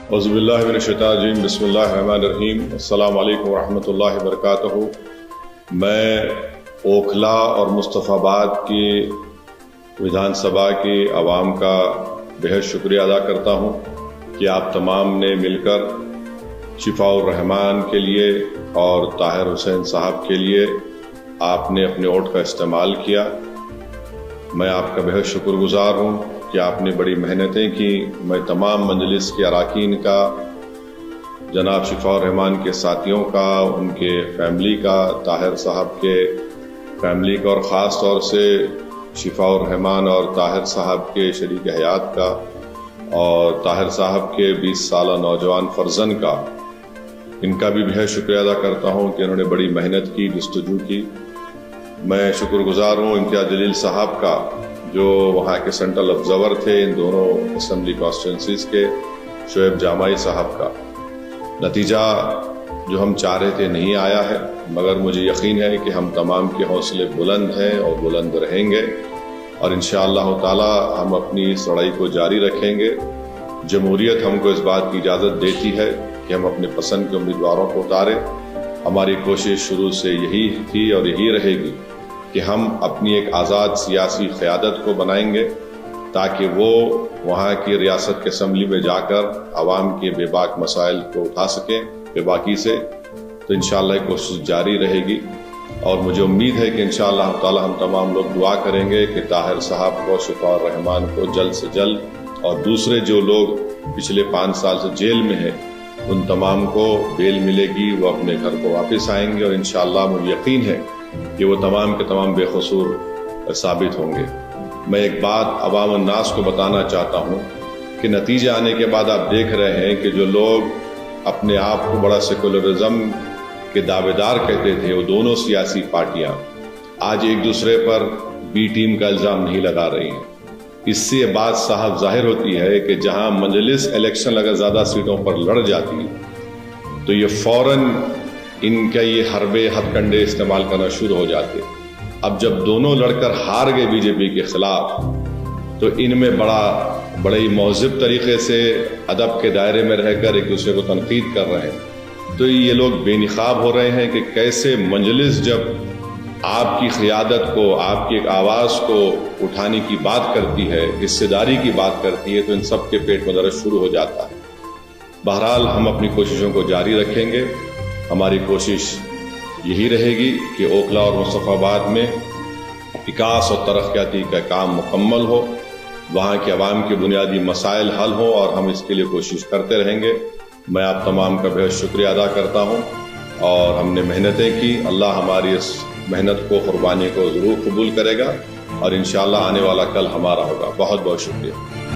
औज़ुबिल्लाहि मिनश्शैतानिर्रजीम बिस्मिल्लाहिर्रहमानिर्रहीम अस्सलामु अलैकुम वरहमतुल्लाहि वबरकातुहू। मैं ओखला और मुस्तफ़ाबाद की विधानसभा की आवाम का बेहद शुक्रिया अदा करता हूँ कि आप तमाम ने मिलकर शिफाउर रहमान के लिए और ताहिर हुसैन साहब के लिए आपने अपने वोट का इस्तेमाल किया। मैं आपका बेहद शुक्रगुजार हूँ कि आपने बड़ी मेहनतें की। मैं तमाम मजलिस के अरकान का, जनाब शिफाउर रहमान के साथियों का, उनके फैमिली का, ताहिर साहब के फैमिली का और ख़ास तौर से शिफाउर रहमान और ताहिर साहब के शरीक हयात का और ताहिर साहब के 20 साला नौजवान फर्जन का, इनका भी बेहद शुक्रिया अदा करता हूँ कि इन्होंने बड़ी मेहनत की, जस्तजू की। मैं शुक्रगुजार हूँ इम्तियाज़ जलील साहब का जो वहाँ के सेंट्रल ऑब्जर्वर थे इन दोनों असम्बली कॉन्स्टिट्यूंसीज के, शोएब जामाई साहब का। नतीजा जो हम चाह रहे थे नहीं आया है, मगर मुझे यकीन है कि हम तमाम के हौसले बुलंद हैं और बुलंद रहेंगे और इंशाअल्लाह ताला हम अपनी इस लड़ाई को जारी रखेंगे। जमहूरियत हमको इस बात की इजाज़त देती है कि हम अपने पसंद के उम्मीदवारों को उतारें। हमारी कोशिश शुरू से यही थी और यही रहेगी कि हम अपनी एक आज़ाद सियासी क़यादत को बनाएंगे ताकि वो वहाँ की रियासत के असम्बली में जाकर आवाम के बेबाक मसाइल को उठा सकें बेबाकी से। तो इंशाअल्लाह ये कोशिश जारी रहेगी और मुझे उम्मीद है कि इंशाअल्लाह ताला हम तमाम लोग दुआ करेंगे कि ताहिर साहब को, शिफाउर रहमान को जल्द से जल्द और दूसरे जो लोग पिछले 5 साल से जेल में हैं उन तमाम को बेल मिलेगी, वो अपने घर को वापस आएंगे और इंशाअल्लाह मुझे यकीन है कि वो तमाम के तमाम बेकसूर साबित होंगे। मैं एक बात अवाम अन्नास को बताना चाहता हूँ कि नतीजे आने के बाद आप देख रहे हैं कि जो लोग अपने आप को बड़ा सेकुलरिज्म के दावेदार कहते थे, वो दोनों सियासी पार्टियाँ आज एक दूसरे पर बी टीम का इल्ज़ाम नहीं लगा रही हैं। इससे ये बात साफ जाहिर होती है कि जहाँ मजलिस इलेक्शन अगर ज़्यादा सीटों पर लड़ जाती है तो ये फ़ौरन इनका ये हरबे हथकंडे इस्तेमाल करना शुरू हो जाते। अब जब दोनों लड़कर हार गए बीजेपी के खिलाफ तो इनमें बड़े ही महज़िब तरीके से अदब के दायरे में रहकर एक दूसरे को तनकीद कर रहे हैं। तो ये लोग बेनिकाब हो रहे हैं कि कैसे मजलिस जब आपकी क़यादत को, आपकी एक आवाज़ को उठाने की बात करती है, हिस्सेदारी की बात करती है, तो इन सब के पेट में दर्द शुरू हो जाता है। बहरहाल हम अपनी कोशिशों को जारी रखेंगे। हमारी कोशिश यही रहेगी कि ओखला और मुस्तफ़ाबाद में विकास और तरक्याती का काम मुकम्मल हो, वहाँ के अवाम के बुनियादी मसाइल हल हो और हम इसके लिए कोशिश करते रहेंगे। मैं आप तमाम का बेहद शुक्रिया अदा करता हूँ और हमने मेहनतें की। अल्लाह हमारी इस मेहनत को, कुर्बानी को ज़रूर कबूल करेगा और इंशाअल्लाह आने वाला कल हमारा होगा। बहुत बहुत शुक्रिया।